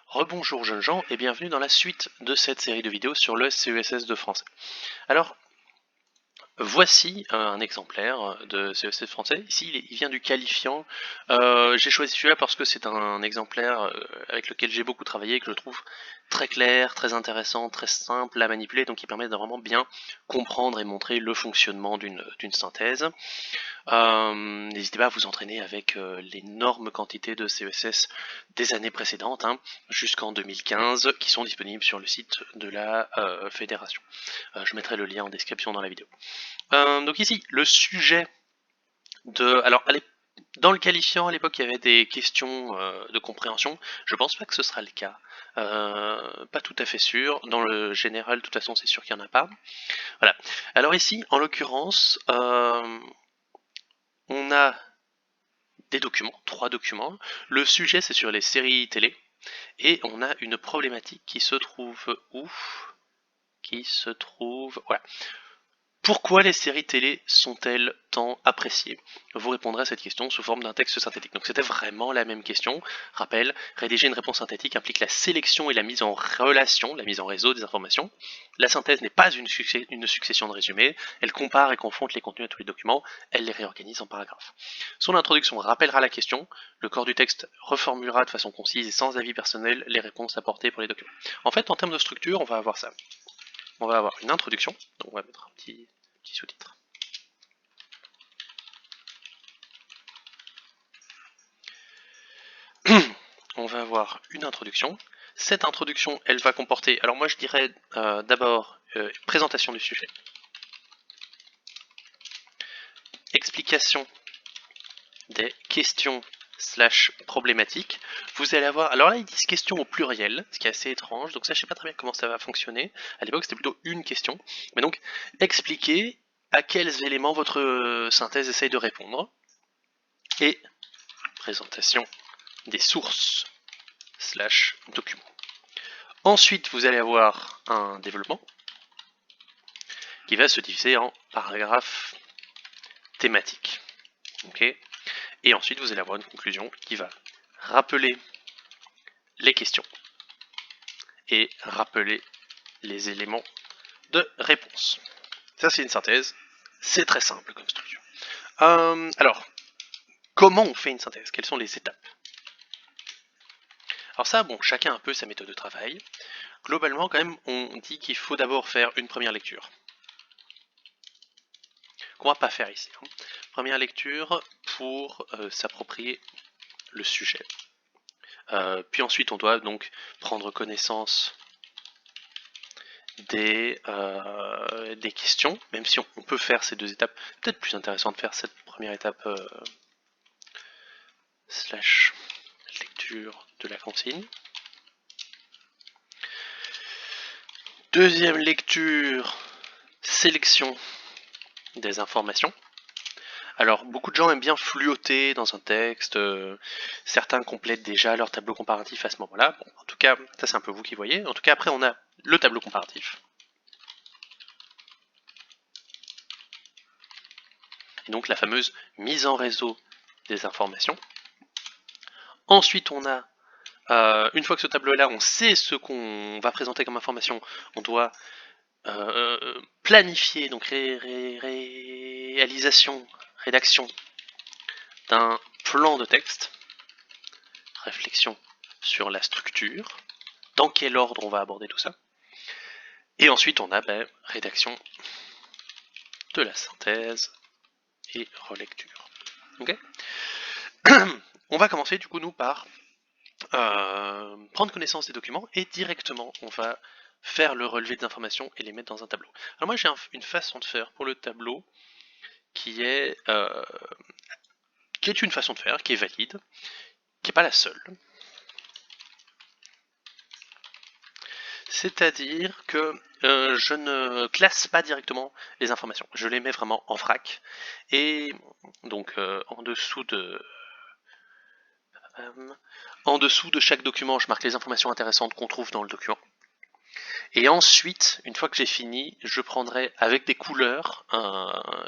Rebonjour jeunes gens et bienvenue dans la suite de cette série de vidéos sur le CESS de français. Alors, voici un exemplaire de CESS français. Ici, il vient du qualifiant. J'ai choisi celui-là parce que c'est un exemplaire avec lequel j'ai beaucoup travaillé et que je trouve très clair, très intéressant, très simple à manipuler, donc qui permet de vraiment bien comprendre et montrer le fonctionnement d'une synthèse. N'hésitez pas à vous entraîner avec l'énorme quantité de CESS des années précédentes, jusqu'en 2015, qui sont disponibles sur le site de la fédération. Je mettrai le lien en description dans la vidéo. Donc ici, le sujet de... Alors, dans le qualifiant, à l'époque, il y avait des questions de compréhension. Je pense pas que ce sera le cas. Pas tout à fait sûr. Dans le général, de toute façon, c'est sûr qu'il n'y en a pas. Voilà. Alors ici, en l'occurrence, on a des documents, 3 documents. Le sujet, c'est sur les séries télé. Et on a une problématique qui se trouve où? Voilà. Pourquoi les séries télé sont-elles tant appréciées? Vous répondrez à cette question sous forme d'un texte synthétique. Donc c'était vraiment la même question. Rappel, rédiger une réponse synthétique implique la sélection et la mise en relation, la mise en réseau des informations. La synthèse n'est pas une succession de résumés. Elle compare et confronte les contenus à tous les documents. Elle les réorganise en paragraphes. Son introduction rappellera la question. Le corps du texte reformulera de façon concise et sans avis personnel les réponses apportées pour les documents. En fait, en termes de structure, on va avoir ça. On va avoir une introduction, donc on va mettre un petit sous-titre. On va avoir une introduction. Cette introduction, elle va comporter, alors moi je dirais d'abord une présentation du sujet, explication des questions / problématiques. Vous allez avoir, alors là ils disent questions au pluriel, ce qui est assez étrange, donc ça je sais pas très bien comment ça va fonctionner. À l'époque c'était plutôt une question, mais donc expliquer à quels éléments votre synthèse essaye de répondre, et présentation des sources / documents. Ensuite, vous allez avoir un développement qui va se diviser en paragraphes thématiques. Okay. Et ensuite, vous allez avoir une conclusion qui va rappeler les questions et rappeler les éléments de réponse. Ça, c'est une synthèse. C'est très simple comme structure. Alors, comment on fait une synthèse? Quelles sont les étapes? Alors ça, bon, chacun a un peu sa méthode de travail. Globalement, quand même, on dit qu'il faut d'abord faire une première lecture. Qu'on va pas faire ici. Première lecture pour s'approprier le sujet. Puis ensuite, on doit donc prendre connaissance des questions, même si on peut faire ces deux étapes. Peut-être plus intéressant de faire cette première étape / lecture de la consigne. Deuxième lecture, sélection des informations. Alors, beaucoup de gens aiment bien fluoter dans un texte, certains complètent déjà leur tableau comparatif à ce moment-là. Bon, en tout cas, ça c'est un peu vous qui voyez. En tout cas, après on a le tableau comparatif. Et donc la fameuse mise en réseau des informations. Ensuite, on a, une fois que ce tableau est là, on sait ce qu'on va présenter comme information, on doit planifier, donc rédaction d'un plan de texte, réflexion sur la structure, dans quel ordre on va aborder tout ça. Et ensuite on a rédaction de la synthèse et relecture. Okay. On va commencer du coup nous par prendre connaissance des documents et directement on va faire le relevé des informations et les mettre dans un tableau. Alors moi j'ai une façon de faire pour le tableau qui est une façon de faire, qui est valide, qui n'est pas la seule. C'est-à-dire que je ne classe pas directement les informations, je les mets vraiment en vrac, et donc en dessous de chaque document, je marque les informations intéressantes qu'on trouve dans le document, Et ensuite, une fois que j'ai fini, je prendrai avec des couleurs,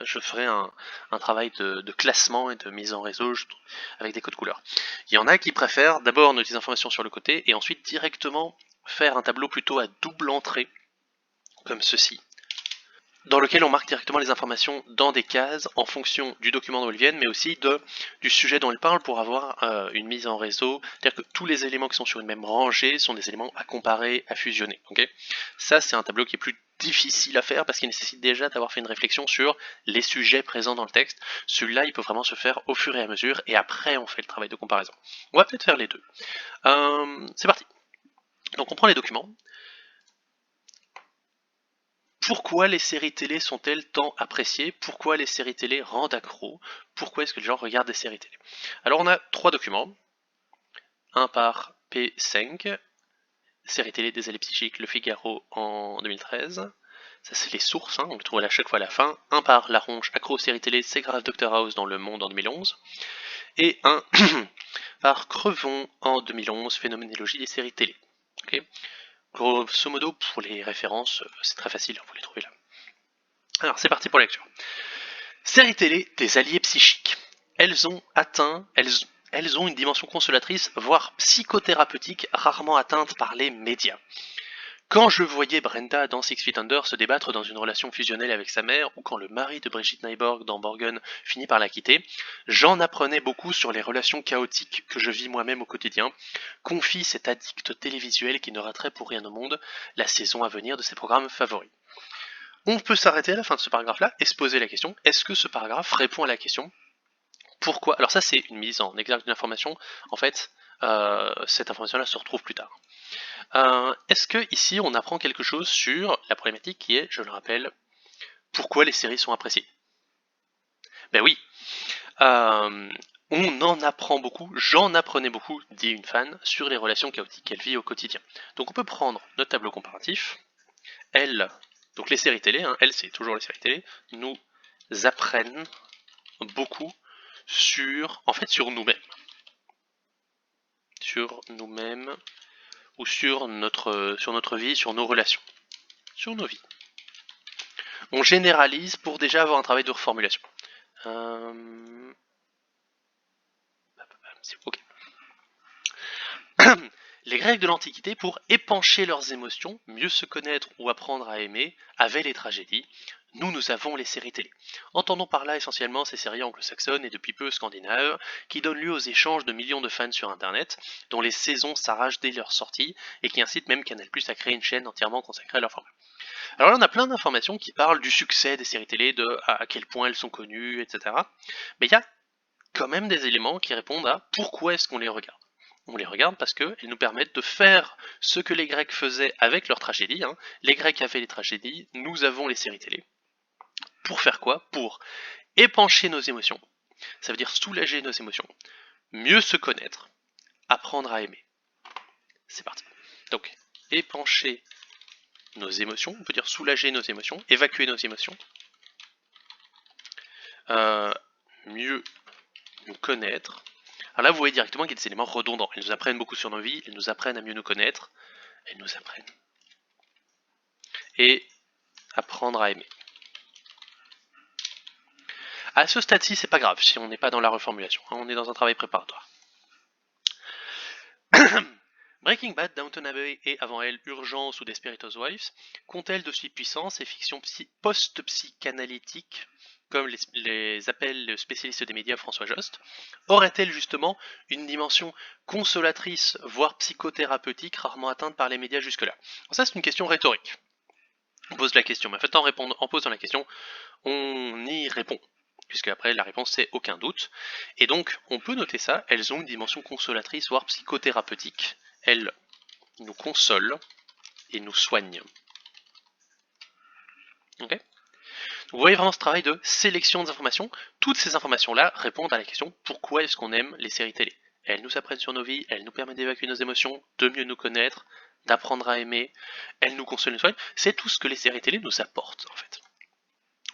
je ferai un travail de classement et de mise en réseau avec des codes couleurs. Il y en a qui préfèrent d'abord noter des informations sur le côté et ensuite directement faire un tableau plutôt à double entrée, comme ceci, dans lequel on marque directement les informations dans des cases en fonction du document d'où elles viennent, mais aussi du sujet dont elles parlent pour avoir une mise en réseau, c'est-à-dire que tous les éléments qui sont sur une même rangée sont des éléments à comparer, à fusionner. Okay, ça, c'est un tableau qui est plus difficile à faire parce qu'il nécessite déjà d'avoir fait une réflexion sur les sujets présents dans le texte. Celui-là, il peut vraiment se faire au fur et à mesure, et après, on fait le travail de comparaison. On va peut-être faire les deux. C'est parti. Donc, on prend les documents. Pourquoi les séries télé sont-elles tant appréciées? Pourquoi les séries télé rendent accro? Pourquoi est-ce que les gens regardent des séries télé? Alors on a 3 documents. Un par P5, série télé des allées psychiques, Le Figaro en 2013. Ça c'est les sources, on les trouve à chaque fois à la fin. Un par La Ronche, accro série télé, c'est grave Dr House dans Le Monde en 2011. Et un par Crevon en 2011, phénoménologie des séries télé. Okay, grosso modo, pour les références, c'est très facile, vous les trouvez là. Alors c'est parti pour la lecture. Séries télé des alliés psychiques. Elles ont une dimension consolatrice, voire psychothérapeutique, rarement atteinte par les médias. Quand je voyais Brenda dans Six Feet Under se débattre dans une relation fusionnelle avec sa mère, ou quand le mari de Brigitte Nyborg dans Borgen finit par la quitter, j'en apprenais beaucoup sur les relations chaotiques que je vis moi-même au quotidien, confie cet addict télévisuel qui ne raterait pour rien au monde la saison à venir de ses programmes favoris. On peut s'arrêter à la fin de ce paragraphe-là et se poser la question, est-ce que ce paragraphe répond à la question pourquoi? Alors ça c'est une mise en exergue d'une information, en fait, cette information-là se retrouve plus tard. Est-ce que ici on apprend quelque chose sur la problématique qui est, je le rappelle, pourquoi les séries sont appréciées? Ben oui, on en apprend beaucoup, j'en apprenais beaucoup, dit une fan, sur les relations chaotiques qu'elle vit au quotidien. Donc on peut prendre notre tableau comparatif, donc les séries télé, elles c'est toujours les séries télé, nous apprennent beaucoup sur nous-mêmes. Sur nous-mêmes ou sur notre vie, sur nos relations, sur nos vies. On généralise pour déjà avoir un travail de reformulation. Ok. Les Grecs de l'Antiquité, pour épancher leurs émotions, mieux se connaître ou apprendre à aimer, avaient les tragédies. Nous avons les séries télé. Entendons par là essentiellement ces séries anglo-saxonnes et depuis peu scandinaves, qui donnent lieu aux échanges de millions de fans sur internet, dont les saisons s'arrachent dès leur sortie, et qui incitent même Canal+ à créer une chaîne entièrement consacrée à leur format. Alors là on a plein d'informations qui parlent du succès des séries télé, de à quel point elles sont connues, etc. Mais il y a quand même des éléments qui répondent à pourquoi est-ce qu'on les regarde. On les regarde parce qu'elles nous permettent de faire ce que les Grecs faisaient avec leurs tragédies. Les Grecs avaient les tragédies, nous avons les séries télé. Pour faire quoi? Pour épancher nos émotions, ça veut dire soulager nos émotions, mieux se connaître, apprendre à aimer. C'est parti. Donc, épancher nos émotions, on peut dire soulager nos émotions, évacuer nos émotions, mieux nous connaître. Alors là, vous voyez directement qu'il y a des éléments redondants. Elles nous apprennent beaucoup sur nos vies, elles nous apprennent à mieux nous connaître, elles nous apprennent. Et apprendre à aimer. À ce stade-ci, c'est pas grave si on n'est pas dans la reformulation, on est dans un travail préparatoire. Breaking Bad, Downton Abbey et avant elle Urgence ou Desperate Housewives comptent-elles de si puissance et fiction post-psychanalytique, comme les appelle le spécialiste des médias François Jost, aurait-elle justement une dimension consolatrice, voire psychothérapeutique, rarement atteinte par les médias jusque-là? Ça c'est une question rhétorique. On pose la question, mais en fait en posant la question, on y répond. Puisque après la réponse c'est aucun doute. Et donc on peut noter ça, elles ont une dimension consolatrice, voire psychothérapeutique. Elles nous consolent et nous soignent. Ok ? Vous voyez vraiment ce travail de sélection des informations. Toutes ces informations-là répondent à la question pourquoi est-ce qu'on aime les séries télé? Elles nous apprennent sur nos vies, elles nous permettent d'évacuer nos émotions, de mieux nous connaître, d'apprendre à aimer, elles nous consolent et nous soignent. C'est tout ce que les séries télé nous apportent en fait.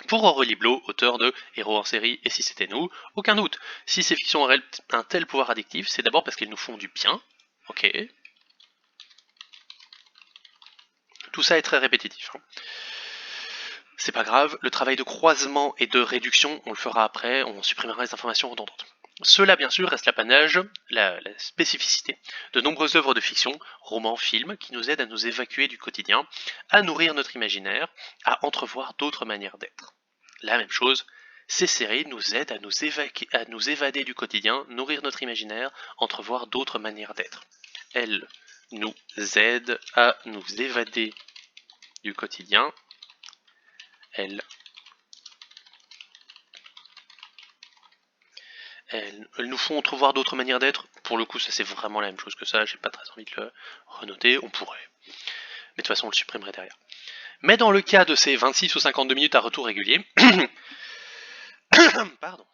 Pour Aurélie Blot, auteur de Héros en série et si c'était nous, aucun doute. Si ces fictions auraient un tel pouvoir addictif, c'est d'abord parce qu'elles nous font du bien, ok. Tout ça est très répétitif. C'est pas grave, le travail de croisement et de réduction, on le fera après, on supprimera les informations redondantes. Cela, bien sûr, reste l'apanage, la spécificité de nombreuses œuvres de fiction, romans, films, qui nous aident à nous évacuer du quotidien, à nourrir notre imaginaire, à entrevoir d'autres manières d'être. La même chose, ces séries nous aident à nous évader du quotidien, nourrir notre imaginaire, entrevoir d'autres manières d'être. Elles nous aident à nous évader du quotidien. Elles nous font entrevoir d'autres manières d'être. Pour le coup, ça c'est vraiment la même chose que ça, j'ai pas très envie de le renoter, on pourrait. Mais de toute façon, on le supprimerait derrière. Mais dans le cas de ces 26 ou 52 minutes à retour régulier, pardon,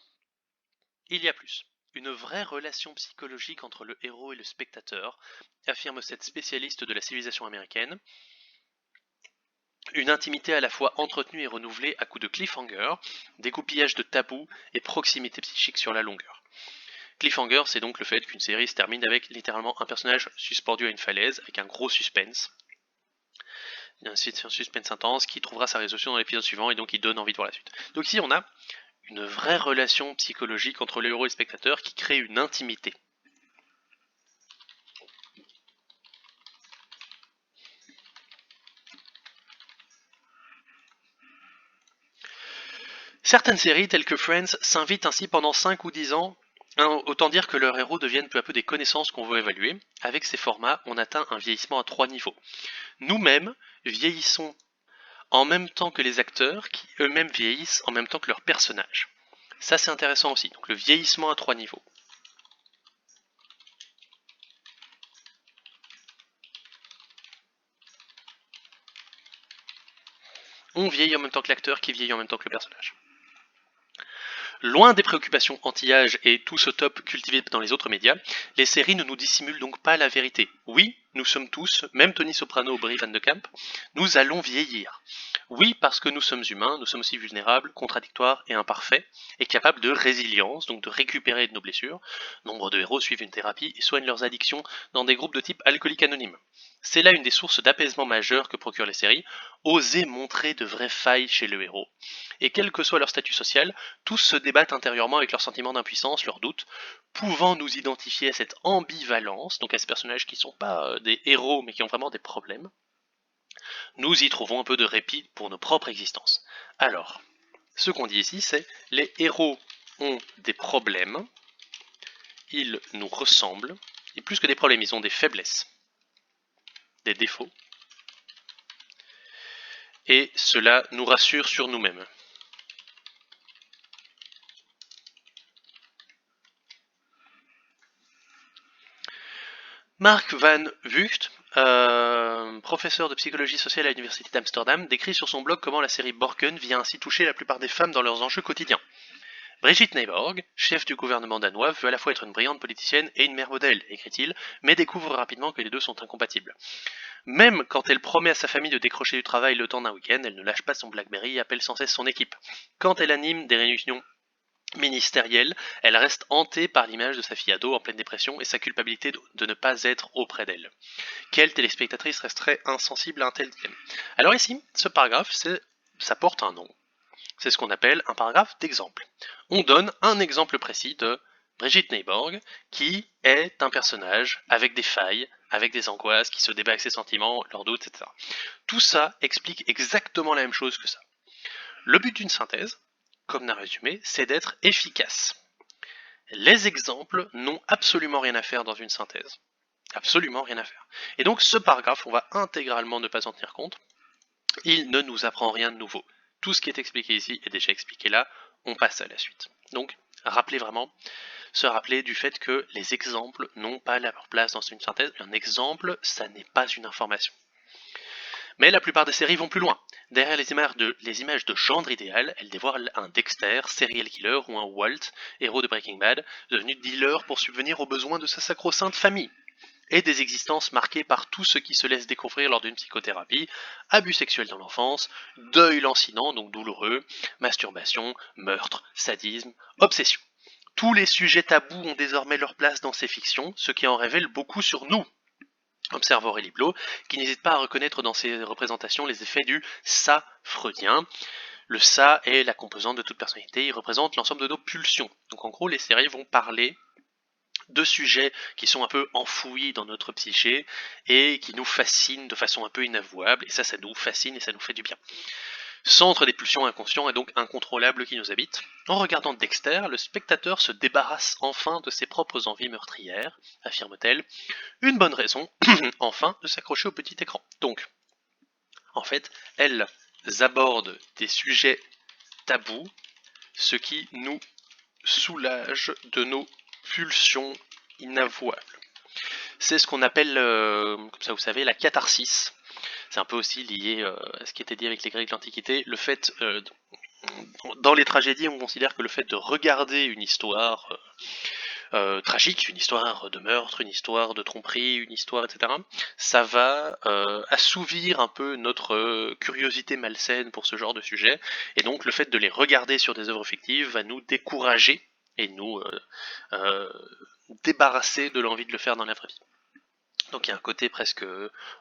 il y a plus. Une vraie relation psychologique entre le héros et le spectateur, affirme cette spécialiste de la civilisation américaine. Une intimité à la fois entretenue et renouvelée à coups de cliffhanger, découpillage de tabous et proximité psychique sur la longueur. Cliffhanger, c'est donc le fait qu'une série se termine avec littéralement un personnage suspendu à une falaise, avec un gros suspense. Un suspense intense qui trouvera sa résolution dans l'épisode suivant et donc il donne envie de voir la suite. Donc ici on a une vraie relation psychologique entre le héros et le spectateur qui crée une intimité. Certaines séries, telles que Friends, s'invitent ainsi pendant 5 ou 10 ans. Autant dire que leurs héros deviennent peu à peu des connaissances qu'on veut évaluer. Avec ces formats, on atteint un vieillissement à 3 niveaux. Nous-mêmes vieillissons en même temps que les acteurs, qui eux-mêmes vieillissent en même temps que leurs personnages. Ça c'est intéressant aussi, donc le vieillissement à 3 niveaux. On vieillit en même temps que l'acteur qui vieillit en même temps que le personnage. Loin des préoccupations anti-âge et tout ce top cultivé dans les autres médias, les séries ne nous dissimulent donc pas la vérité. Oui, nous sommes tous, même Tony Soprano ou Brie Van de Camp, nous allons vieillir. Oui, parce que nous sommes humains, nous sommes aussi vulnérables, contradictoires et imparfaits, et capables de résilience, donc de récupérer de nos blessures. Nombre de héros suivent une thérapie et soignent leurs addictions dans des groupes de type alcoolique anonyme. C'est là une des sources d'apaisement majeures que procurent les séries, oser montrer de vraies failles chez le héros. Et quel que soit leur statut social, tous se débattent intérieurement avec leurs sentiments d'impuissance, leurs doutes, pouvant nous identifier à cette ambivalence, donc à ces personnages qui ne sont pas des héros mais qui ont vraiment des problèmes. Nous y trouvons un peu de répit pour nos propres existences. Alors, ce qu'on dit ici, c'est les héros ont des problèmes, ils nous ressemblent, et plus que des problèmes, ils ont des faiblesses, des défauts, et cela nous rassure sur nous-mêmes. Mark Van Vugt, professeur de psychologie sociale à l'université d'Amsterdam, décrit sur son blog comment la série Borgen vient ainsi toucher la plupart des femmes dans leurs enjeux quotidiens. Brigitte Nyborg, chef du gouvernement danois, veut à la fois être une brillante politicienne et une mère modèle, écrit-il, mais découvre rapidement que les deux sont incompatibles. Même quand elle promet à sa famille de décrocher du travail le temps d'un week-end, elle ne lâche pas son Blackberry et appelle sans cesse son équipe. Quand elle anime des réunions ministérielle, elle reste hantée par l'image de sa fille ado en pleine dépression et sa culpabilité de ne pas être auprès d'elle. Quelle téléspectatrice resterait insensible à un tel dilemme? Alors ici, ce paragraphe, ça porte un nom. C'est ce qu'on appelle un paragraphe d'exemple. On donne un exemple précis de Brigitte Nyborg, qui est un personnage avec des failles, avec des angoisses, qui se débat avec ses sentiments, leurs doutes, etc. Tout ça explique exactement la même chose que ça. Le but d'une synthèse, comme d'un résumé, c'est d'être efficace. Les exemples n'ont absolument rien à faire dans une synthèse. Absolument rien à faire. Et donc ce paragraphe, on va intégralement ne pas en tenir compte. Il ne nous apprend rien de nouveau. Tout ce qui est expliqué ici est déjà expliqué là, on passe à la suite. Donc, se rappeler du fait que les exemples n'ont pas leur place dans une synthèse. Un exemple, ça n'est pas une information. Mais la plupart des séries vont plus loin. Derrière les images de genre idéal, elles dévoilent un Dexter, serial killer ou un Walt, héros de Breaking Bad, devenu dealer pour subvenir aux besoins de sa sacro-sainte famille. Et des existences marquées par tout ce qui se laisse découvrir lors d'une psychothérapie, abus sexuels dans l'enfance, deuil lancinant, donc douloureux, masturbation, meurtre, sadisme, obsession. Tous les sujets tabous ont désormais leur place dans ces fictions, ce qui en révèle beaucoup sur nous. observe Aurélie Blot, qui n'hésite pas à reconnaître dans ses représentations les effets du ça freudien. Le ça est la composante de toute personnalité, il représente l'ensemble de nos pulsions. Donc en gros, les séries vont parler de sujets qui sont un peu enfouis dans notre psyché et qui nous fascinent de façon un peu inavouable, et ça nous fascine et ça nous fait du bien. Centre des pulsions inconscients et donc incontrôlables qui nous habitent. En regardant Dexter, le spectateur se débarrasse enfin de ses propres envies meurtrières, affirme-t-elle. Une bonne raison, enfin, de s'accrocher au petit écran. Donc, en fait, elles abordent des sujets tabous, ce qui nous soulage de nos pulsions inavouables. C'est ce qu'on appelle, comme ça vous savez, la catharsis. C'est un peu aussi lié à ce qui était dit avec les Grecs de l'Antiquité. Le fait, dans les tragédies, on considère que le fait de regarder une histoire tragique, une histoire de meurtre, une histoire de tromperie, une histoire, etc., ça va assouvir un peu notre curiosité malsaine pour ce genre de sujet. Et donc le fait de les regarder sur des œuvres fictives va nous décourager et nous débarrasser de l'envie de le faire dans la vraie vie. Donc il y a un côté presque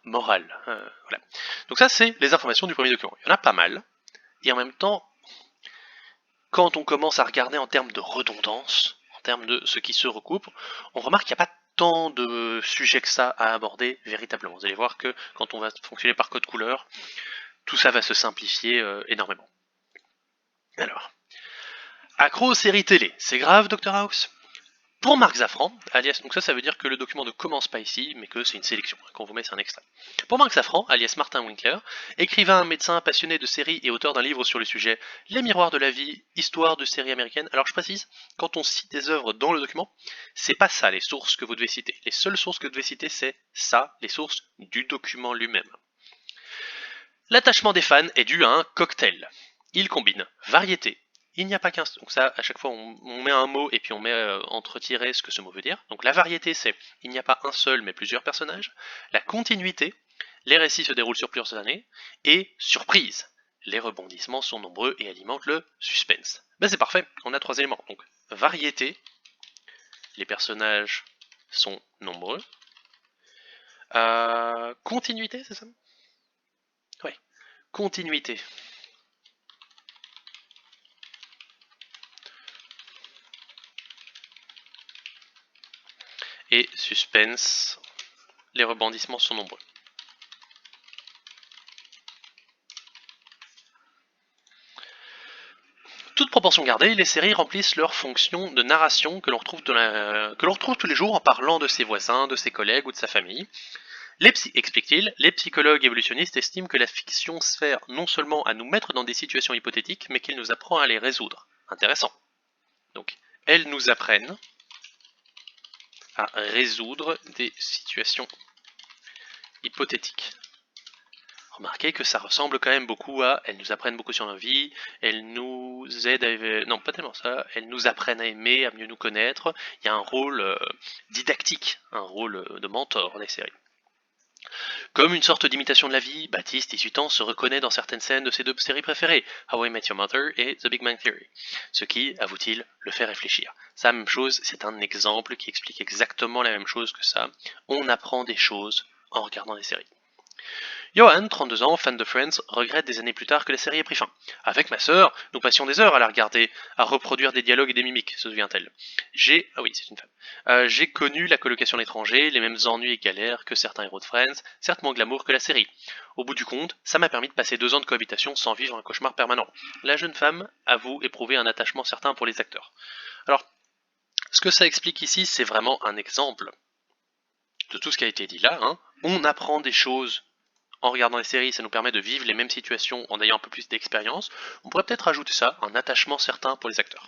moral. Voilà. Donc ça, c'est les informations du premier document. Il y en a pas mal. Et en même temps, quand on commence à regarder en termes de redondance, en termes de ce qui se recoupe, on remarque qu'il n'y a pas tant de sujets que ça à aborder véritablement. Vous allez voir que quand on va fonctionner par code couleur, tout ça va se simplifier énormément. Alors, accro aux séries télé, c'est grave, Dr House? Pour Marc Zaffran, alias, donc ça veut dire que le document ne commence pas ici, mais que c'est une sélection, qu'on vous met c'est un extrait. Pour Marc Zaffran, alias Martin Winkler, écrivain, médecin, passionné de séries et auteur d'un livre sur le sujet Les miroirs de la vie, histoire de séries américaines. Alors je précise, quand on cite des œuvres dans le document, c'est pas ça les sources que vous devez citer. Les seules sources que vous devez citer, c'est ça, les sources du document lui-même. L'attachement des fans est dû à un cocktail. Il combine variété. Il n'y a pas qu'un... Donc ça, à chaque fois, on met un mot et puis on met entre tirets ce que ce mot veut dire. Donc la variété, c'est il n'y a pas un seul, mais plusieurs personnages. La continuité, les récits se déroulent sur plusieurs années. Et surprise, les rebondissements sont nombreux et alimentent le suspense. Ben c'est parfait, on a 3 éléments. Donc variété, les personnages sont nombreux. Continuité, c'est ça? Ouais, continuité. Et suspense, les rebondissements sont nombreux. Toute proportion gardée, les séries remplissent leur fonction de narration que l'on retrouve, tous les jours en parlant de ses voisins, de ses collègues ou de sa famille. Explique-t-il, les psychologues évolutionnistes estiment que la fiction sert non seulement à nous mettre dans des situations hypothétiques, mais qu'elle nous apprend à les résoudre. Intéressant. Donc, elles nous apprennent à résoudre des situations hypothétiques. Remarquez que ça ressemble quand même beaucoup à elles nous apprennent beaucoup sur nos vies, elles nous aident à... Non, pas tellement ça, elles nous apprennent à aimer, à mieux nous connaître. Il y a un rôle didactique, un rôle de mentor dans les séries. Comme une sorte d'imitation de la vie, Baptiste, 18 ans, se reconnaît dans certaines scènes de ses 2 séries préférées, How I Met Your Mother et The Big Bang Theory, ce qui, avoue-t-il, le fait réfléchir. Ça, même chose, c'est un exemple qui explique exactement la même chose que ça. On apprend des choses en regardant des séries. Johan, 32 ans, fan de Friends, regrette des années plus tard que la série ait pris fin. Avec ma sœur, nous passions des heures à la regarder, à reproduire des dialogues et des mimiques, se souvient-elle. Ah oui, c'est une femme. J'ai connu la colocation à l'étranger, les mêmes ennuis et galères que certains héros de Friends, certes moins glamour que la série. Au bout du compte, ça m'a permis de passer 2 ans de cohabitation sans vivre un cauchemar permanent. La jeune femme avoue éprouver un attachement certain pour les acteurs. Alors, ce que ça explique ici, c'est vraiment un exemple de tout ce qui a été dit là. On apprend des choses en regardant les séries, ça nous permet de vivre les mêmes situations en ayant un peu plus d'expérience. On pourrait peut-être ajouter ça, un attachement certain pour les acteurs.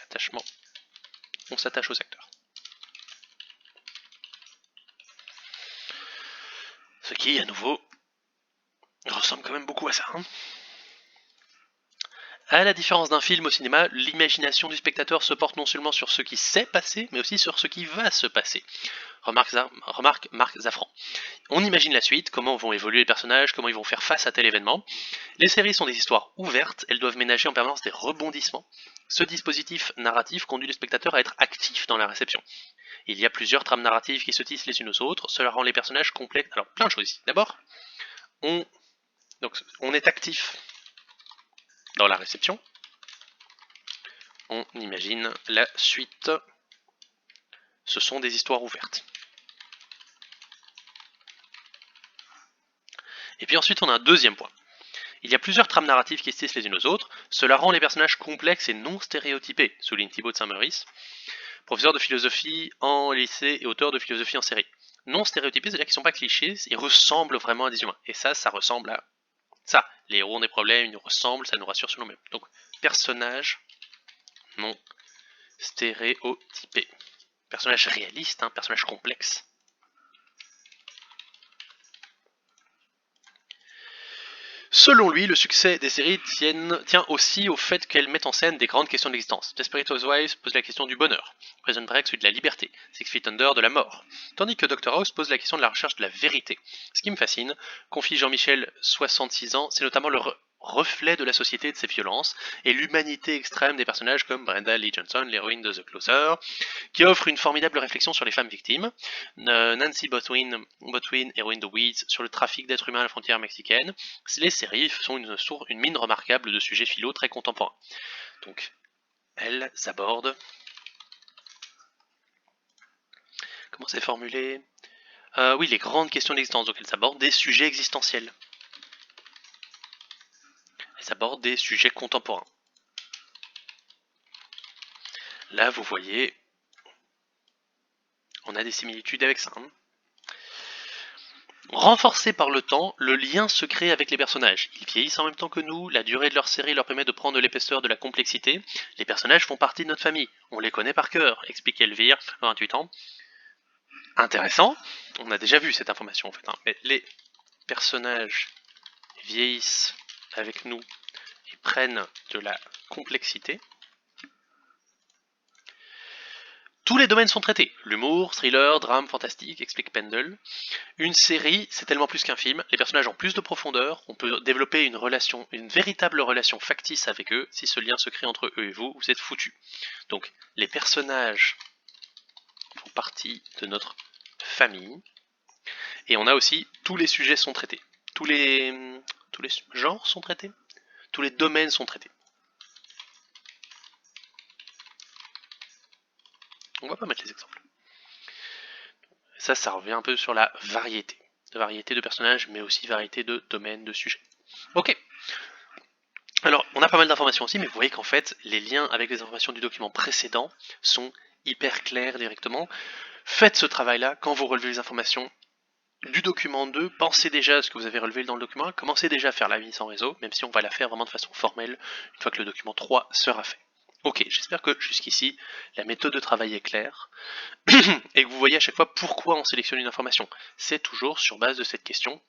Attachement, on s'attache aux acteurs. Ce qui, à nouveau, ressemble quand même beaucoup à ça. À la différence d'un film au cinéma, l'imagination du spectateur se porte non seulement sur ce qui s'est passé, mais aussi sur ce qui va se passer. Remarque Marc Zaffran. On imagine la suite, comment vont évoluer les personnages, comment ils vont faire face à tel événement. Les séries sont des histoires ouvertes, elles doivent ménager en permanence des rebondissements. Ce dispositif narratif conduit le spectateur à être actif dans la réception. Il y a plusieurs trames narratives qui se tissent les unes aux autres, cela rend les personnages complexes. Alors, plein de choses ici. D'abord, on est actif dans la réception. On imagine la suite. Ce sont des histoires ouvertes. Et puis ensuite, on a un deuxième point. Il y a plusieurs trames narratives qui se tissent les unes aux autres. Cela rend les personnages complexes et non stéréotypés, souligne Thibaut de Saint-Maurice, professeur de philosophie en lycée et auteur de philosophie en série. Non stéréotypés, c'est-à-dire qu'ils ne sont pas clichés, ils ressemblent vraiment à des humains. Et ça ressemble à ça. Les héros ont des problèmes, ils nous ressemblent, ça nous rassure sur nous-mêmes. Donc, personnage non stéréotypé. Personnage réaliste, personnage complexe. Selon lui, le succès des séries tient aussi au fait qu'elles mettent en scène des grandes questions de l'existence. Desperate Housewives pose la question du bonheur, Prison Break celui de la liberté, Six Feet Under de la mort, tandis que Dr House pose la question de la recherche de la vérité. Ce qui me fascine, confie Jean-Michel, 66 ans, c'est notamment le reflet de la société et de ses violences, et l'humanité extrême des personnages comme Brenda Lee Johnson, l'héroïne de The Closer, qui offre une formidable réflexion sur les femmes victimes, Nancy Botwin, héroïne de Weeds, sur le trafic d'êtres humains à la frontière mexicaine. Les séries sont une mine remarquable de sujets philo très contemporains. Donc, elles abordent... Comment c'est formulé ? Oui, les grandes questions d'existence. Donc, elles abordent des sujets existentiels. Elles abordent des sujets contemporains. Là, vous voyez, on a des similitudes avec ça. Renforcés par le temps, le lien se crée avec les personnages. Ils vieillissent en même temps que nous, la durée de leur série leur permet de prendre l'épaisseur de la complexité. Les personnages font partie de notre famille, on les connaît par cœur, explique Elvire, 28 ans. Intéressant, on a déjà vu cette information en fait, mais les personnages vieillissent avec nous et prennent de la complexité. Tous les domaines sont traités, l'humour, thriller, drame, fantastique, explique Pendle. Une série, c'est tellement plus qu'un film, les personnages ont plus de profondeur, on peut développer une véritable relation factice avec eux, si ce lien se crée entre eux et vous, vous êtes foutus. Donc, les personnages font partie de notre famille, et on a aussi, tous les sujets sont traités, tous les genres sont traités, tous les domaines sont traités. On va pas mettre les exemples. Ça revient un peu sur la variété de personnages, mais aussi variété de domaines, de sujets. Ok. Alors, on a pas mal d'informations aussi, mais vous voyez qu'en fait, les liens avec les informations du document précédent sont hyper clairs directement. Faites ce travail-là quand vous relevez les informations du document 2, pensez déjà à ce que vous avez relevé dans le document 1, commencez déjà à faire la mise en réseau, même si on va la faire vraiment de façon formelle une fois que le document 3 sera fait. Ok, j'espère que jusqu'ici, la méthode de travail est claire, et que vous voyez à chaque fois pourquoi on sélectionne une information. C'est toujours sur base de cette question,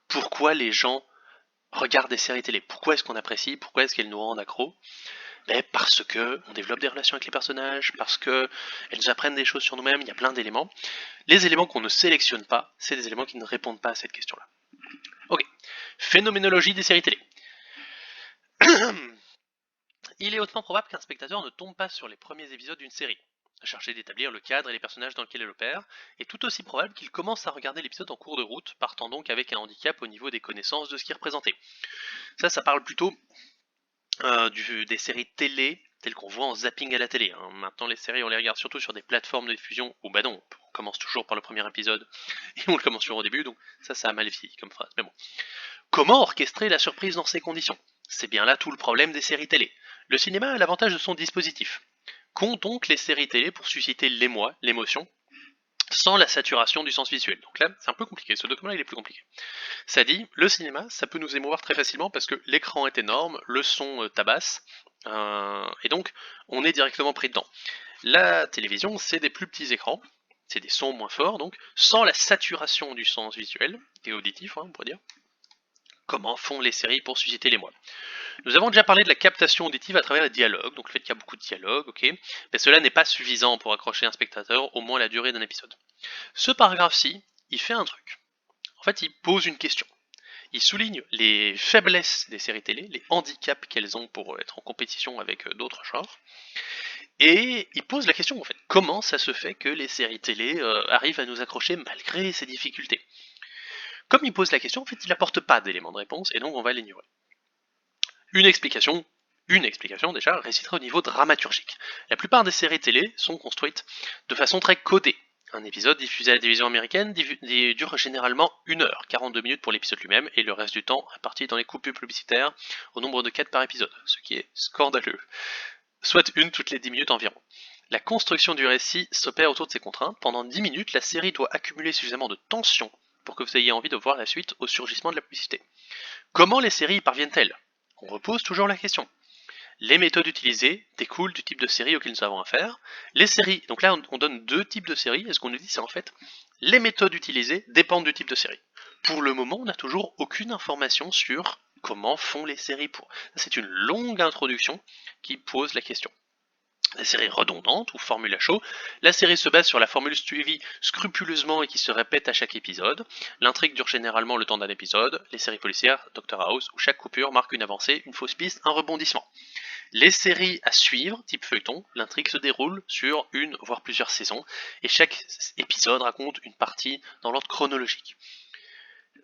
pourquoi les gens regardent des séries télé, pourquoi est-ce qu'on apprécie, pourquoi est-ce qu'elles nous rendent accros ? Parce que on développe des relations avec les personnages, parce qu'elles nous apprennent des choses sur nous-mêmes, il y a plein d'éléments. Les éléments qu'on ne sélectionne pas, c'est des éléments qui ne répondent pas à cette question-là. Ok, phénoménologie des séries télé. Il est hautement probable qu'un spectateur ne tombe pas sur les premiers épisodes d'une série, à chercher d'établir le cadre et les personnages dans lesquels elle opère, et tout aussi probable qu'il commence à regarder l'épisode en cours de route, partant donc avec un handicap au niveau des connaissances de ce qui est représenté. Ça parle plutôt des séries télé telles qu'on voit en zapping à la télé. Maintenant, les séries, on les regarde surtout sur des plateformes de diffusion où, non, on commence toujours par le premier épisode et on le commence toujours au début, donc ça a mal vieilli comme phrase. Mais bon. Comment orchestrer la surprise dans ces conditions ? C'est bien là tout le problème des séries télé. Le cinéma a l'avantage de son dispositif. Qu'ont donc les séries télé pour susciter l'émoi, l'émotion, sans la saturation du sens visuel. Donc là, c'est un peu compliqué, ce document-là il est plus compliqué. Ça dit, le cinéma, ça peut nous émouvoir très facilement parce que l'écran est énorme, le son tabasse, et donc on est directement pris dedans. La télévision, c'est des plus petits écrans, c'est des sons moins forts, donc sans la saturation du sens visuel et auditif, on pourrait dire. Comment font les séries pour susciter l'émoi ? Nous avons déjà parlé de la captation auditive à travers les dialogues, donc le fait qu'il y a beaucoup de dialogues, ok, mais cela n'est pas suffisant pour accrocher un spectateur, au moins la durée d'un épisode. Ce paragraphe-ci, il fait un truc. En fait, il pose une question. il souligne les faiblesses des séries télé, les handicaps qu'elles ont pour être en compétition avec d'autres genres, et il pose la question en fait, comment ça se fait que les séries télé arrivent à nous accrocher malgré ces difficultés? Comme il pose la question, en fait, il n'apporte pas d'éléments de réponse, et donc on va l'ignorer. Une explication déjà, résiderait au niveau dramaturgique. La plupart des séries télé sont construites de façon très codée. Un épisode diffusé à la télévision américaine dure généralement 1 heure, 42 minutes pour l'épisode lui-même, et le reste du temps réparti dans les coupures publicitaires au nombre de 4 par épisode, ce qui est scandaleux. Soit une toutes les 10 minutes environ. La construction du récit s'opère autour de ces contraintes. Pendant 10 minutes, la série doit accumuler suffisamment de tension pour que vous ayez envie de voir la suite au surgissement de la publicité. Comment les séries y parviennent-elles? On repose toujours la question. Les méthodes utilisées découlent du type de série auquel nous avons affaire. Les séries, donc là on donne 2 types de séries, et ce qu'on nous dit c'est en fait, les méthodes utilisées dépendent du type de série. Pour le moment, on n'a toujours aucune information sur comment font les séries pour. C'est une longue introduction qui pose la question. La série redondante ou formule à chaud, la série se base sur la formule suivie scrupuleusement et qui se répète à chaque épisode. L'intrigue dure généralement le temps d'un épisode. Les séries policières, Dr House, où chaque coupure marque une avancée, une fausse piste, un rebondissement. Les séries à suivre, type feuilleton, l'intrigue se déroule sur une voire plusieurs saisons et chaque épisode raconte une partie dans l'ordre chronologique.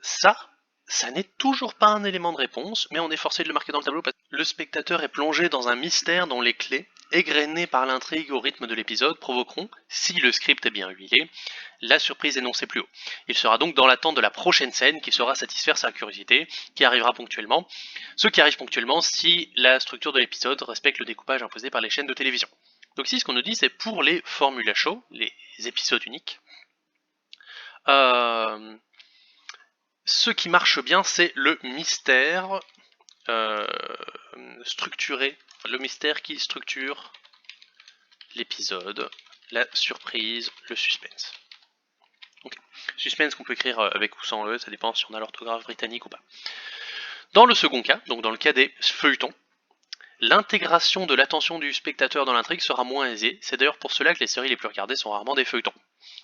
Ça n'est toujours pas un élément de réponse, mais on est forcé de le marquer dans le tableau parce que le spectateur est plongé dans un mystère dont les clés, égrenées par l'intrigue au rythme de l'épisode, provoqueront, si le script est bien huilé, la surprise énoncée plus haut. Il sera donc dans l'attente de la prochaine scène qui saura satisfaire sa curiosité, qui arrivera ponctuellement, ce qui arrive ponctuellement si la structure de l'épisode respecte le découpage imposé par les chaînes de télévision. Donc ici, ce qu'on nous dit, c'est pour les formules à chaud, les épisodes uniques, ce qui marche bien, c'est le mystère structuré, le mystère qui structure l'épisode, la surprise, le suspense. Okay. Suspense qu'on peut écrire avec ou sans E, ça dépend si on a l'orthographe britannique ou pas. Dans le second cas, donc dans le cas des feuilletons, l'intégration de l'attention du spectateur dans l'intrigue sera moins aisée, c'est d'ailleurs pour cela que les séries les plus regardées sont rarement des feuilletons.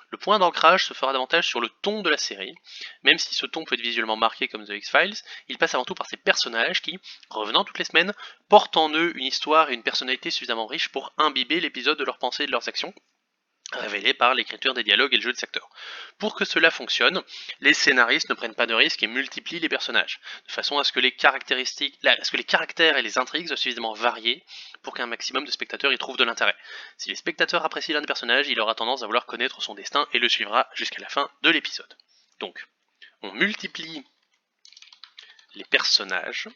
Le point d'ancrage se fera davantage sur le ton de la série, même si ce ton peut être visuellement marqué comme The X-Files, il passe avant tout par ces personnages qui, revenant toutes les semaines, portent en eux une histoire et une personnalité suffisamment riche pour imbiber l'épisode de leurs pensées et de leurs actions, révélées par l'écriture des dialogues et le jeu des acteurs. Pour que cela fonctionne, les scénaristes ne prennent pas de risques et multiplient les personnages, de façon à ce que les caractères et les intrigues soient suffisamment variés pour qu'un maximum de spectateurs y trouvent de l'intérêt. Si les spectateurs apprécient l'un des personnages, il aura tendance à vouloir connaître son destin et le suivra jusqu'à la fin de l'épisode. Donc, on multiplie les personnages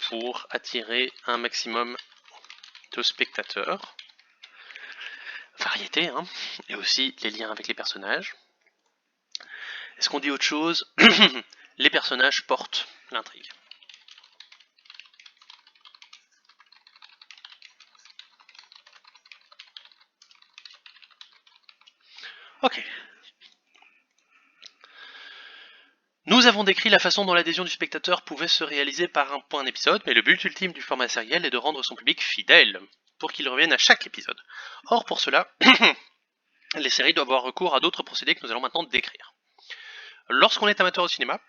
pour attirer un maximum de spectateurs. Variété, hein, et aussi les liens avec les personnages. Est-ce qu'on dit autre chose? Les personnages portent l'intrigue. Ok. Nous avons décrit la façon dont l'adhésion du spectateur pouvait se réaliser par un point d'épisode, mais le but ultime du format sériel est de rendre son public fidèle, pour qu'il revienne à chaque épisode. Or, pour cela, les séries doivent avoir recours à d'autres procédés que nous allons maintenant décrire. Lorsqu'on est amateur au cinéma,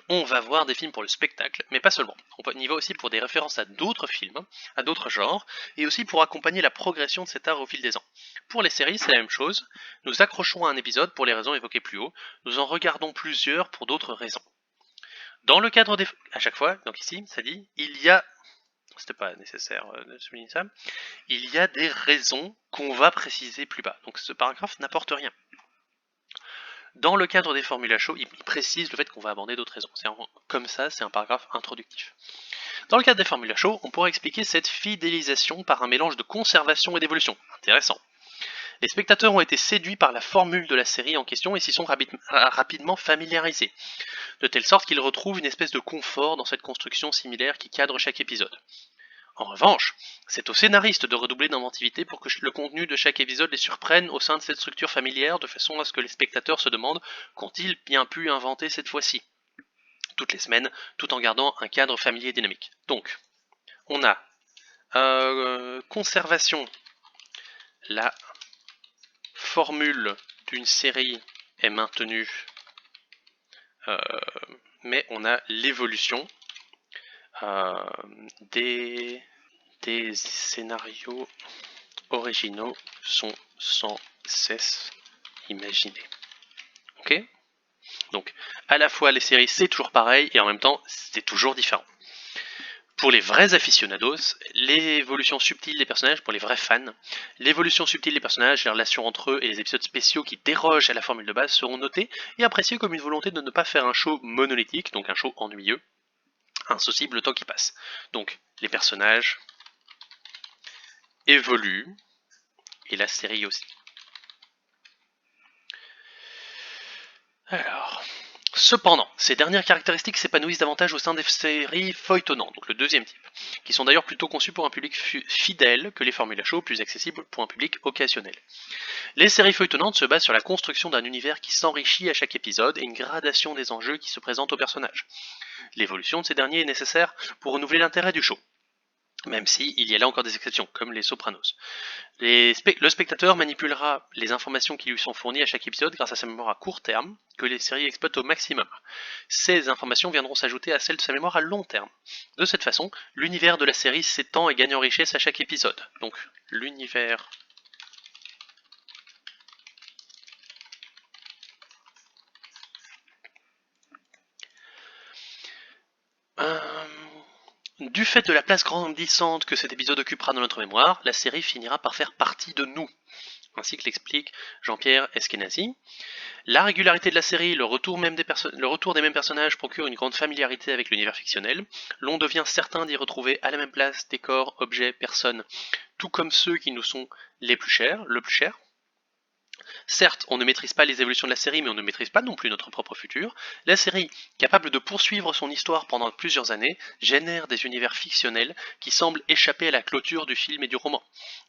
on va voir des films pour le spectacle, mais pas seulement. On y va aussi pour des références à d'autres films, à d'autres genres, et aussi pour accompagner la progression de cet art au fil des ans. Pour les séries, c'est la même chose. Nous accrochons à un épisode pour les raisons évoquées plus haut, nous en regardons plusieurs pour d'autres raisons. Dans le cadre des... À chaque fois, donc ici, ça dit, il y a... C'était pas nécessaire de souligner ça. Il y a des raisons qu'on va préciser plus bas. Donc ce paragraphe n'apporte rien. Dans le cadre des formules à chaud, il précise le fait qu'on va aborder d'autres raisons. Comme ça, c'est un paragraphe introductif. Dans le cadre des formules à chaud, on pourrait expliquer cette fidélisation par un mélange de conservation et d'évolution. Intéressant. Les spectateurs ont été séduits par la formule de la série en question et s'y sont rapidement familiarisés, de telle sorte qu'ils retrouvent une espèce de confort dans cette construction similaire qui cadre chaque épisode. En revanche, c'est aux scénaristes de redoubler d'inventivité pour que le contenu de chaque épisode les surprenne au sein de cette structure familière, de façon à ce que les spectateurs se demandent qu'ont-ils bien pu inventer cette fois-ci, toutes les semaines, tout en gardant un cadre familier et dynamique. Donc, on a conservation. La formule d'une série est maintenue mais on a l'évolution des scénarios originaux sont sans cesse imaginés. Ok ? Donc, à la fois les séries c'est toujours pareil et en même temps c'est toujours différent. Pour les vrais aficionados, l'évolution subtile des personnages, pour les vrais fans, l'évolution subtile des personnages, les relations entre eux et les épisodes spéciaux qui dérogent à la formule de base seront notés et appréciés comme une volonté de ne pas faire un show monolithique, donc un show ennuyeux, insocible le temps qui passe. Donc, les personnages évoluent, et la série aussi. Alors, cependant, ces dernières caractéristiques s'épanouissent davantage au sein des séries feuilletonnantes, donc le deuxième type, qui sont d'ailleurs plutôt conçues pour un public fidèle que les formules à show, plus accessibles pour un public occasionnel. Les séries feuilletonnantes se basent sur la construction d'un univers qui s'enrichit à chaque épisode et une gradation des enjeux qui se présentent aux personnages. L'évolution de ces derniers est nécessaire pour renouveler l'intérêt du show, même s'il y a là encore des exceptions, comme les Sopranos. Le spectateur manipulera les informations qui lui sont fournies à chaque épisode grâce à sa mémoire à court terme, que les séries exploitent au maximum. Ces informations viendront s'ajouter à celles de sa mémoire à long terme. De cette façon, l'univers de la série s'étend et gagne en richesse à chaque épisode. Donc, l'univers du fait de la place grandissante que cet épisode occupera dans notre mémoire, la série finira par faire partie de nous, ainsi que l'explique Jean-Pierre Eskenazi. La régularité de la série, le retour des mêmes personnages procure une grande familiarité avec l'univers fictionnel. L'on devient certain d'y retrouver à la même place décors, objets, personnes, tout comme ceux qui nous sont le plus chers. Certes, on ne maîtrise pas les évolutions de la série, mais on ne maîtrise pas non plus notre propre futur. La série, capable de poursuivre son histoire pendant plusieurs années, génère des univers fictionnels qui semblent échapper à la clôture du film et du roman,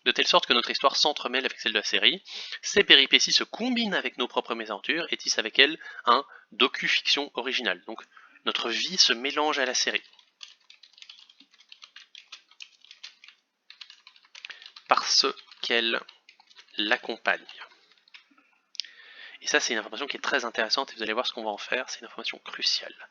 de telle sorte que notre histoire s'entremêle avec celle de la série. Ces péripéties se combinent avec nos propres mésaventures et tissent avec elles un docu-fiction original. Donc, notre vie se mélange à la série. Parce qu'elle l'accompagne. Et ça, c'est une information qui est très intéressante et vous allez voir ce qu'on va en faire, c'est une information cruciale.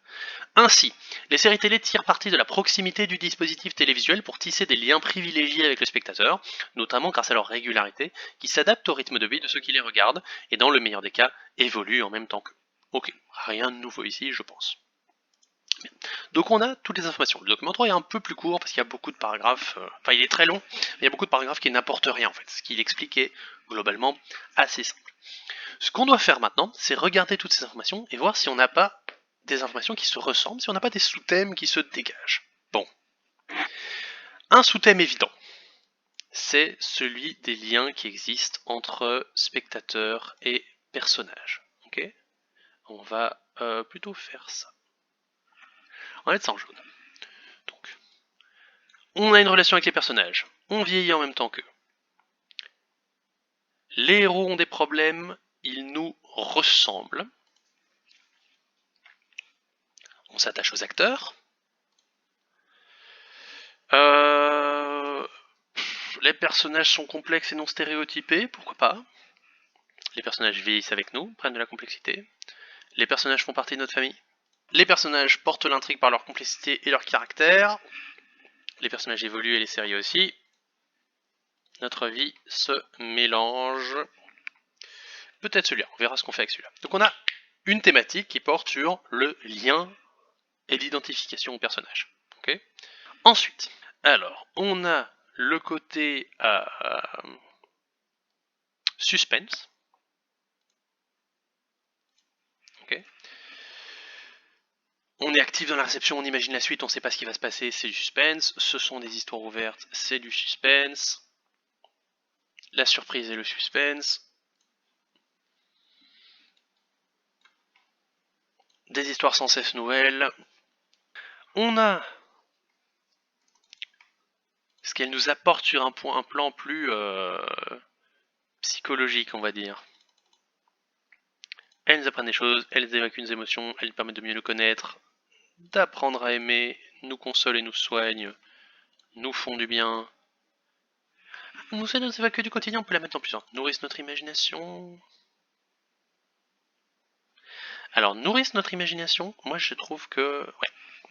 Ainsi, les séries télé tirent parti de la proximité du dispositif télévisuel pour tisser des liens privilégiés avec le spectateur, notamment grâce à leur régularité, qui s'adapte au rythme de vie de ceux qui les regardent, et dans le meilleur des cas, évoluent en même temps qu'eux. Ok, rien de nouveau ici, je pense. Bien. Donc on a toutes les informations. Le document 3 est un peu plus court parce qu'il y a beaucoup de paragraphes, enfin il est très long, mais il y a beaucoup de paragraphes qui n'apportent rien en fait. Ce qu'il explique est globalement assez simple. Ce qu'on doit faire maintenant, c'est regarder toutes ces informations et voir si on n'a pas des informations qui se ressemblent, si on n'a pas des sous-thèmes qui se dégagent. Bon. Un sous-thème évident, c'est celui des liens qui existent entre spectateurs et personnages. Ok ? On va plutôt faire ça. On va mettre ça en jaune. Donc, on a une relation avec les personnages. On vieillit en même temps qu'eux. Les héros ont des problèmes, ils nous ressemblent. On s'attache aux acteurs. Les personnages sont complexes et non stéréotypés, pourquoi pas. Les personnages vieillissent avec nous, prennent de la complexité. Les personnages font partie de notre famille. Les personnages portent l'intrigue par leur complexité et leur caractère. Les personnages évoluent et les séries aussi. Notre vie se mélange. Peut-être celui-là, on verra ce qu'on fait avec celui-là. Donc on a une thématique qui porte sur le lien et l'identification au personnage. Okay. Ensuite, alors, on a le côté suspense. Okay. On est actif dans la réception, on imagine la suite, on ne sait pas ce qui va se passer, c'est du suspense. Ce sont des histoires ouvertes, c'est du suspense. La surprise et le suspense. Des histoires sans cesse nouvelles. On a ce qu'elle nous apporte sur un plan plus psychologique, on va dire. Elles nous apprennent des choses, elles évacuent nos émotions, elles nous permettent de mieux nous connaître, d'apprendre à aimer, nous consolent et nous soignent, nous font du bien. Nous aident à nous évacuer du quotidien, on peut la mettre en plusieurs. Nourrissent notre imagination. Alors, nourrissent notre imagination, moi je trouve que, ouais,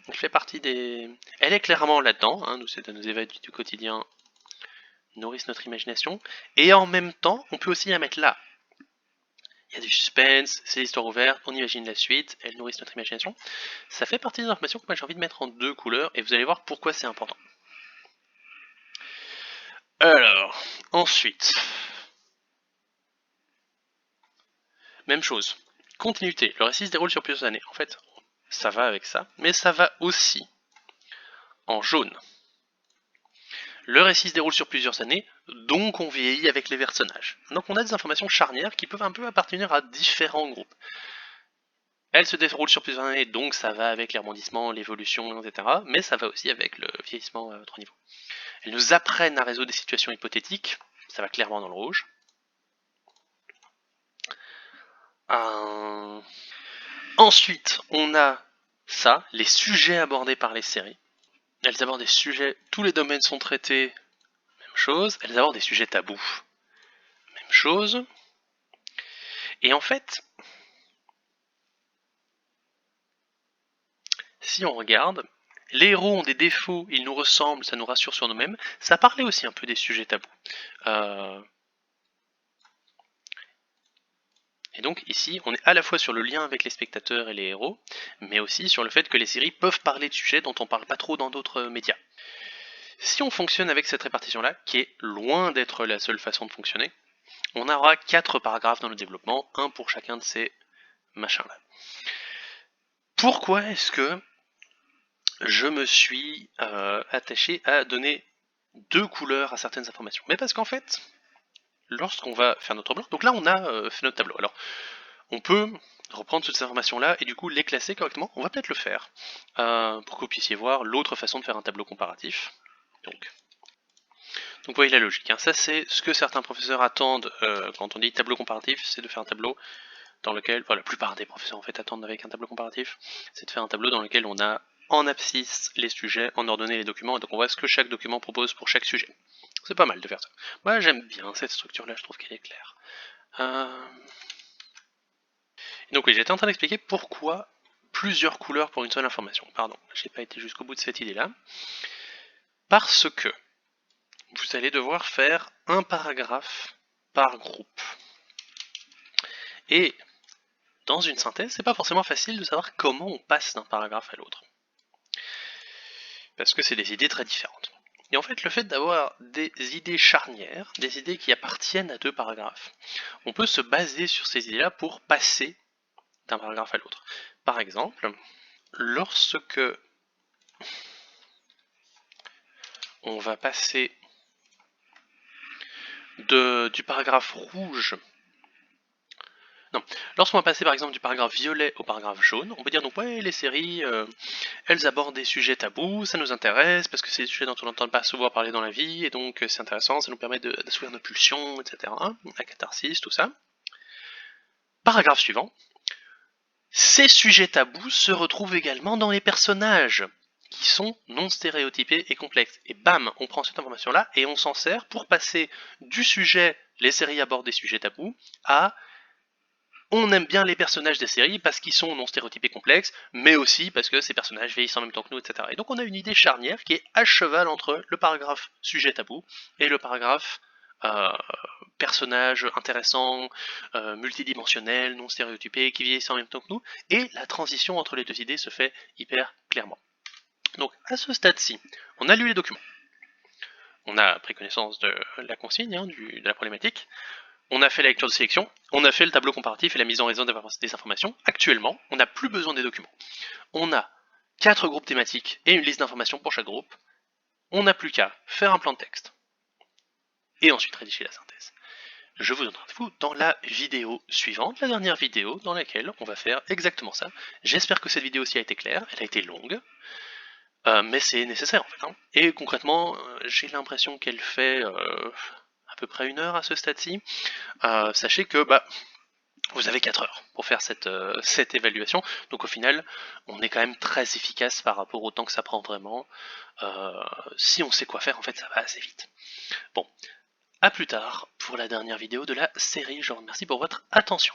elle fait partie des... Elle est clairement là-dedans, hein, ça nous évade du quotidien, nourrissent notre imagination, et en même temps, on peut aussi la mettre là. Il y a du suspense, c'est l'histoire ouverte, on imagine la suite, elles nourrissent notre imagination. Ça fait partie des informations que moi j'ai envie de mettre en 2 couleurs, et vous allez voir pourquoi c'est important. Alors, ensuite, même chose, continuité, le récit se déroule sur plusieurs années. En fait, ça va avec ça, mais ça va aussi en jaune. Le récit se déroule sur plusieurs années, donc on vieillit avec les personnages. Donc on a des informations charnières qui peuvent un peu appartenir à différents groupes. Elle se déroule sur plusieurs années, donc ça va avec les rebondissements, l'évolution, etc. Mais ça va aussi avec le vieillissement à 3 niveaux. Elles nous apprennent à résoudre des situations hypothétiques, ça va clairement dans le rouge. Ensuite, on a ça, les sujets abordés par les séries. Elles abordent des sujets, tous les domaines sont traités, même chose. Elles abordent des sujets tabous, même chose. Et en fait, si on regarde, les héros ont des défauts, ils nous ressemblent, ça nous rassure sur nous-mêmes. Ça parlait aussi un peu des sujets tabous. Et donc ici, on est à la fois sur le lien avec les spectateurs et les héros, mais aussi sur le fait que les séries peuvent parler de sujets dont on parle pas trop dans d'autres médias. Si on fonctionne avec cette répartition-là, qui est loin d'être la seule façon de fonctionner, on aura 4 paragraphes dans le développement, un pour chacun de ces machins-là. Pourquoi est-ce que je me suis attaché à donner 2 couleurs à certaines informations? Mais parce qu'en fait, lorsqu'on va faire notre bloc, donc là on a fait notre tableau. Alors, on peut reprendre toutes ces informations-là et du coup les classer correctement. On va peut-être le faire pour que vous puissiez voir l'autre façon de faire un tableau comparatif. Donc vous voyez la logique. Hein. Ça c'est ce que certains professeurs attendent quand on dit tableau comparatif, c'est de faire un tableau dans lequel, enfin la plupart des professeurs en fait attendent avec un tableau comparatif, c'est de faire un tableau dans lequel on a en abscisse les sujets, en ordonnée les documents, et donc on voit ce que chaque document propose pour chaque sujet. C'est pas mal de faire ça. Moi j'aime bien cette structure-là, je trouve qu'elle est claire. Donc oui, j'étais en train d'expliquer pourquoi plusieurs couleurs pour une seule information. Pardon, j'ai pas été jusqu'au bout de cette idée-là. Parce que vous allez devoir faire un paragraphe par groupe. Et dans une synthèse, c'est pas forcément facile de savoir comment on passe d'un paragraphe à l'autre. Parce que c'est des idées très différentes. Et en fait, le fait d'avoir des idées charnières, des idées qui appartiennent à 2 paragraphes, on peut se baser sur ces idées-là pour passer d'un paragraphe à l'autre. Par exemple, lorsque on va passer du paragraphe rouge. Non, lorsqu'on va passer par exemple du paragraphe violet au paragraphe jaune, on peut dire donc ouais les séries, elles abordent des sujets tabous, ça nous intéresse parce que c'est des sujets dont on n'entend pas souvent parler dans la vie et donc c'est intéressant, ça nous permet d'assouvir nos pulsions, etc. La catharsis, tout ça. Paragraphe suivant. Ces sujets tabous se retrouvent également dans les personnages qui sont non stéréotypés et complexes. Et bam, on prend cette information-là et on s'en sert pour passer du sujet les séries abordent des sujets tabous à on aime bien les personnages des séries parce qu'ils sont non stéréotypés complexes, mais aussi parce que ces personnages vieillissent en même temps que nous, etc. Et donc on a une idée charnière qui est à cheval entre le paragraphe sujet tabou et le paragraphe personnage intéressant, multidimensionnel, non stéréotypé, qui vieillissent en même temps que nous, et la transition entre les deux idées se fait hyper clairement. Donc à ce stade-ci, on a lu les documents, on a pris connaissance de la consigne, hein, de la problématique, on a fait la lecture de sélection, on a fait le tableau comparatif et la mise en raison des informations. Actuellement, on n'a plus besoin des documents. On a 4 groupes thématiques et une liste d'informations pour chaque groupe. On n'a plus qu'à faire un plan de texte et ensuite rédiger la synthèse. Je vous donne rendez-vous dans la vidéo suivante, la dernière vidéo dans laquelle on va faire exactement ça. J'espère que cette vidéo aussi a été claire, elle a été longue, mais c'est nécessaire en fait. Hein. Et concrètement, j'ai l'impression qu'elle fait à peu près 1 heure à ce stade-ci. Sachez que vous avez 4 heures pour faire cette évaluation, donc au final, on est quand même très efficace par rapport au temps que ça prend vraiment. Si on sait quoi faire, en fait, ça va assez vite. Bon, à plus tard pour la dernière vidéo de la série. Je vous remercie pour votre attention.